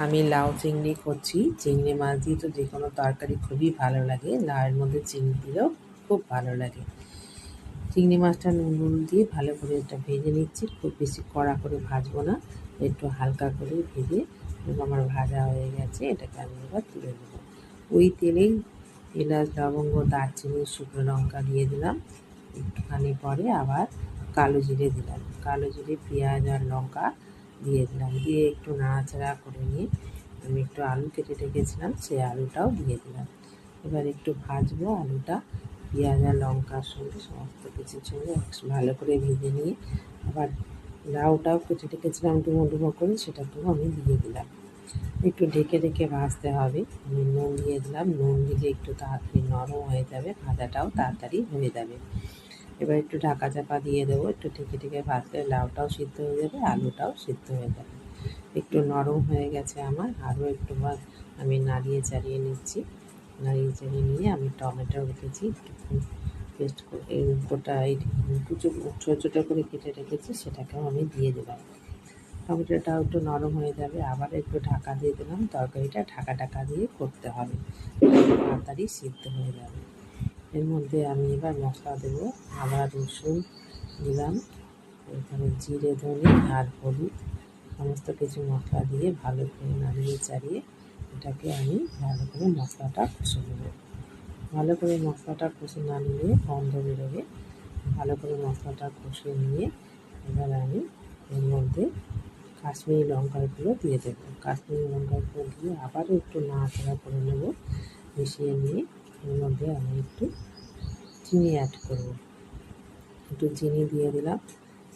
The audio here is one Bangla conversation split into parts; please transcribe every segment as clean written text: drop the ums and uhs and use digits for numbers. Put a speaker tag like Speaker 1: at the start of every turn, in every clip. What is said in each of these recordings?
Speaker 1: আমি লাউ চিংড়ি করছি। চিংড়ি মাছ দিয়ে তো যে কোনো তরকারি খুবই ভালো লাগে। লাউয়ের মধ্যে চিংড়ি দিলেও খুব ভালো লাগে। চিংড়ি মাছটা নুন দিয়ে ভালো করে এটা ভেজে নিচ্ছি। খুব বেশি কড়া করে ভাজবো না, একটু হালকা করে ভেজে আমার ভাজা হয়ে গেছে। এটাকে আমি এবার তুলে নেবো। ওই তেলেই এলাচ, লবঙ্গ, দারচিনি, শুকনো লঙ্কা দিয়ে দিলাম। একটুখানি পরে আবার কালো জিরে দিলাম। কালো জিরে, পেঁয়াজ আর লঙ্কা দিয়ে দিলাম। দিয়ে একটু নাড়াচাড়া করে নিয়ে আমি একটু আলু কেটে রেখেছিলাম, সেই আলুটাও দিয়ে দিলাম। এবার একটু ভাজবো আলুটা পেঁয়াজ আর লঙ্কার সঙ্গে, সমস্ত কিছুর সঙ্গে ভালো করে ভেজে নিয়ে আবার লাউটাও কেটে রেখেছিলাম ডুমো ডুমো করে, সেটাকেও আমি দিয়ে দিলাম। একটু ঢেকে ঢেকে ভাজতে হবে। আমি নুন দিয়ে দিলাম। নুন দিলে একটু তাড়াতাড়ি নরম হয়ে যাবে, ভাজাটাও তাড়াতাড়ি হয়ে যাবে। এবার একটু ঢাকা চাপা দিয়ে দেবো। একটু ঢেকে ঢেকে ভাজলে লাউটাও সিদ্ধ হয়ে যাবে, আলুটাও সিদ্ধ হয়ে যাবে। একটু নরম হয়ে গেছে আমার, আরও একটু আমি নাড়িয়ে চাড়িয়ে নিচ্ছি। নাড়িয়ে চাড়িয়ে নিয়ে আমি টমেটো রেখেছি, একটু পেস্ট করে গোটা এই কুচো ছোটো ছোটো করে কেটে রেখেছি, সেটাকেও আমি দিয়ে দিলাম। টমেটোটাও একটু নরম হয়ে যাবে, আবার একটু ঢাকা দিয়ে দিলাম। তরকারিটা ঢাকা দিয়ে করতে হবে, তাড়াতাড়ি সিদ্ধ হয়ে যাবে। এর মধ্যে আমি এবার মশলা দেবো। আদা, রসুন দিলাম, এখানে জিরে, ধনে আর হলুদ, সমস্ত কিছু মশলা দিয়ে ভালো করে নাড়িয়ে চাড়িয়ে এটাকে আমি ভালো করে মশলাটা কষে নেব। ভালো করে মশলাটা কষে না নিলে গন্ধ বেরোবে। ভালো করে মশলাটা কষে নিয়ে এবার আমি এর মধ্যে কাশ্মীরি লঙ্কাগুলো দিয়ে দেবো। কাশ্মীরি লঙ্কাগুলো দিয়ে আবারও একটু নাড়াচাড়া করে নেব। মিশিয়ে নিয়ে এর মধ্যে আমি একটু চিনি অ্যাড করব। একটু চিনি দিয়ে দিলাম।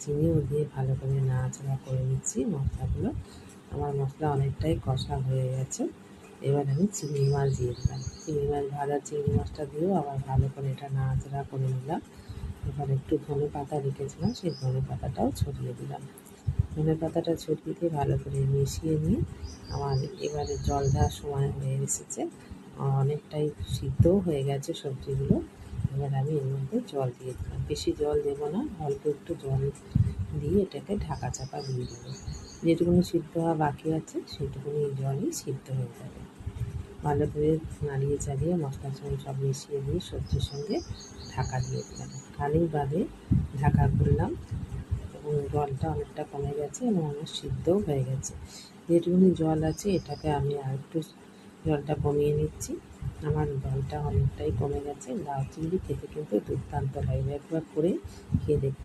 Speaker 1: চিনিও দিয়ে ভালো করে নাড়াচাড়া করে নিচ্ছি মশলাগুলো। আমার মশলা অনেকটাই কষা হয়ে গেছে। এবার আমি চিংড়ি মাছ দিয়ে দিলাম। চিংড়ি মাছ, ভাজা চিংড়ি মাছটা দিয়েও আবার ভালো করে এটা নাড়াচাড়া করে নিলাম। এবার একটু ধনে পাতা রেখেছিলাম, সেই ধনে পাতাটাও ছড়িয়ে দিলাম। ধনে পাতাটা ছড়িয়ে দিয়ে ভালো করে মিশিয়ে নিয়ে আমার এবারে জল দেওয়ার সময় হয়ে এসেছে। অনেকটাই সিদ্ধও হয়ে গেছে সবজিগুলো। এবার আমি এর মধ্যে জল দিয়ে দিলাম। বেশি জল দেবো না, অল্প একটু জল দিয়ে এটাকে ঢাকা চাপা দিয়ে দেবো। যেটুকুনি সিদ্ধ হওয়া বাকি আছে সেটুকুনি জলই সিদ্ধ হয়ে যাবে। ভালো করে নাড়িয়ে চাড়িয়ে মশলার সঙ্গে সব মিশিয়ে দিয়ে সবজির সঙ্গে ঢাকা দিয়ে দিলাম। খানিক বাদে ঢাকা খুললাম এবং জলটা অনেকটা কমে গেছে এবং আমার সিদ্ধও হয়ে গেছে। যেটুকুনি জল আছে এটাকে আমি আর একটু জলটা কমিয়ে নিচ্ছি। আমার জলটা অনেকটাই কমে গেছে। লাউ চিংড়ি খেতে কিন্তু দুর্দান্ত লাগে, একবার করে খেয়ে দেখতে।